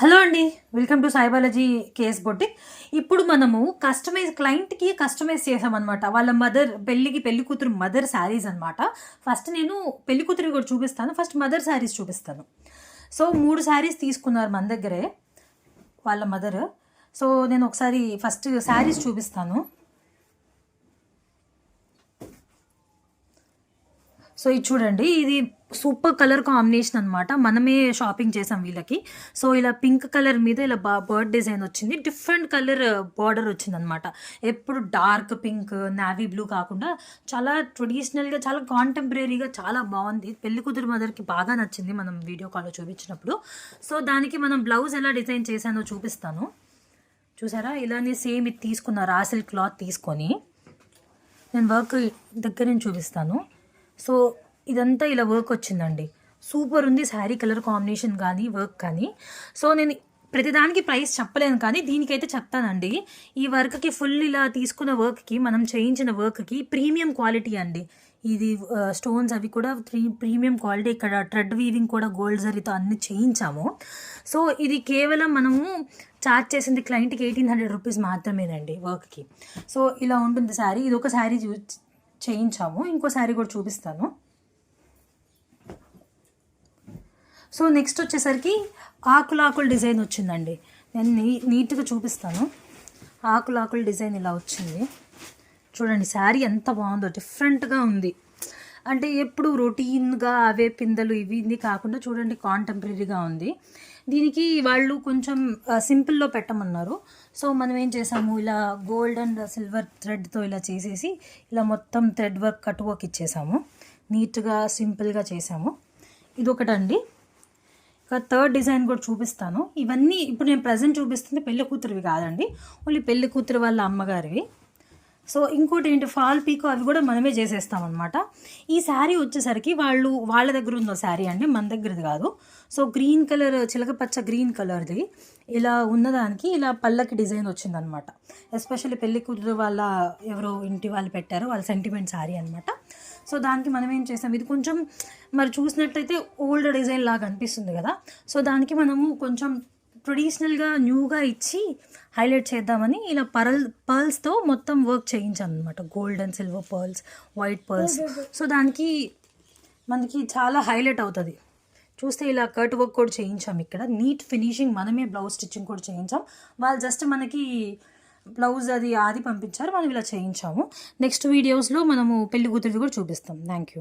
Hello అండి, welcome to Sai Balaji KS boutique. ఇప్పుడు మనము క్లయింట్కి కస్టమైజ్ చేసామన్నమాట. వాళ్ళ మదర్ పెళ్లి కూతురు మదర్ శారీస్ అనమాట. ఫస్ట్ నేను పెళ్లి కూతురు కూడా చూపిస్తాను, ఫస్ట్ మదర్ శారీస్ చూపిస్తాను. సో 3 శారీస్ తీసుకున్నారు మన దగ్గరే వాళ్ళ మదర్. సో నేను ఒకసారి ఫస్ట్ శారీస్ చూపిస్తాను. సో ఇది చూడండి, ఇది సూపర్ కలర్ కాంబినేషన్ అనమాట. మనమే షాపింగ్ చేసాం వీళ్ళకి. సో ఇలా పింక్ కలర్ మీద ఇలా బర్డ్ డిజైన్ వచ్చింది, డిఫరెంట్ కలర్ బార్డర్ వచ్చిందనమాట. ఎప్పుడు డార్క్ పింక్ నావీ బ్లూ కాకుండా చాలా ట్రెడిషనల్గా, చాలా కాంటెంపరీగా చాలా బాగుంది. పెళ్లి కూతురు మదర్కి బాగా నచ్చింది మనం వీడియో కాల్లో చూపించినప్పుడు. సో దానికి మనం బ్లౌజ్ ఎలా డిజైన్ చేశానో చూపిస్తాను. చూసారా, ఇలానే సేమ్ ఇది తీసుకున్న రాసిల్ క్లాత్ తీసుకొని నేను వర్క్ దగ్గర నుంచి చూపిస్తాను. సో ఇదంతా ఇలా వర్క్ వచ్చిందండి, సూపర్ ఉంది శారీ కలర్ కాంబినేషన్ కానీ వర్క్ కానీ. సో నేను ప్రతిదానికి ప్రైస్ చెప్పలేను, కానీ దీనికైతే చెప్తానండి. ఈ వర్క్కి ఫుల్ ఇలా తీసుకున్న వర్క్కి, మనం చేయించిన వర్క్కి ప్రీమియం క్వాలిటీ అండి. ఇది స్టోన్స్ అవి కూడా ప్రీమియం క్వాలిటీ. ఇక్కడ థ్రెడ్ వీవింగ్ కూడా గోల్డ్ జరీతో అన్ని చేయించాము. సో ఇది కేవలం మనము చార్జ్ చేసింది క్లయింట్కి 1800 రూపీస్ మాత్రమేనండి వర్క్కి. సో ఇలా ఉంటుంది శారీ. ఇది ఒక శారీ చేయించాము, ఇంకో శారీ కూడా చూపిస్తాను. సో నెక్స్ట్ వచ్చేసరికి ఆకుల డిజైన్ వచ్చిందండి. నేను నీట్గా చూపిస్తాను. ఆకుల డిజైన్ ఇలా వచ్చింది చూడండి. శారీ ఎంత బాగుందో, డిఫరెంట్గా ఉంది. అంటే ఎప్పుడు రొటీన్గా అవే పిందెలు ఇవి కాకుండా చూడండి కాంటెంపరీగా ఉంది. దీనికి వాళ్ళు కొంచెం సింపుల్లో పెట్టమన్నారు. సో మనం ఏం చేసాము, ఇలా గోల్డ్ అండ్ సిల్వర్ థ్రెడ్తో ఇలా చేసేసి ఇలా మొత్తం థ్రెడ్ వర్క్ కట్ వర్క్ ఇచ్చేసాము. నీట్గా సింపుల్గా చేసాము. ఇదొకటండి. ఇక థర్డ్ డిజైన్ కూడా చూపిస్తాను. ఇవన్నీ ఇప్పుడు నేను ప్రజెంట్ చూపిస్తుంది పెళ్లి కూతురువి కాదండి, ఓన్లీ పెళ్లి కూతురు వాళ్ళ అమ్మగారివి. సో ఇంకోటి ఏంటి, ఫాల్ పీకో అవి కూడా మనమే చేసేస్తామన్నమాట. ఈ శారీ వచ్చేసరికి వాళ్ళ దగ్గర ఉన్న శారీ అండి, మన దగ్గరది కాదు. సో గ్రీన్ కలర్, చిలకపచ్చ గ్రీన్ కలర్ది ఇలా ఉన్నదానికి ఇలా పల్లకి డిజైన్ వచ్చిందనమాట. ఎస్పెషల్లీ పెళ్లి కూతురు వాళ్ళ ఎవరో ఇంటి వాళ్ళు పెట్టారు, వాళ్ళ సెంటిమెంట్ శారీ అనమాట. సో దానికి మనం ఏం చేసాం, ఇది కొంచెం మరి చూసినట్టయితే ఓల్డ్ డిజైన్ లాగా అనిపిస్తుంది కదా. సో దానికి మనము కొంచెం ట్రెడిషనల్గా న్యూగా ఇచ్చి హైలైట్ చేద్దామని ఇలా పర్ల్స్తో మొత్తం వర్క్ చేయించాను అనమాట. Gold and silver pearls, white pearls. So దానికి మనకి చాలా హైలైట్ అవుతుంది. చూస్తే ఇలా కట్ వర్క్ కూడా చేయించాం. ఇక్కడ నీట్ ఫినిషింగ్, మనమే బ్లౌజ్ స్టిచ్చింగ్ కూడా చేయించాం. వాళ్ళు జస్ట్ మనకి బ్లౌజ్ అది పంపించారు, మనం ఇలా చేయించాము. నెక్స్ట్ వీడియోస్లో మనము పెళ్లి కూతురిది కూడా చూపిస్తాం. Thank you.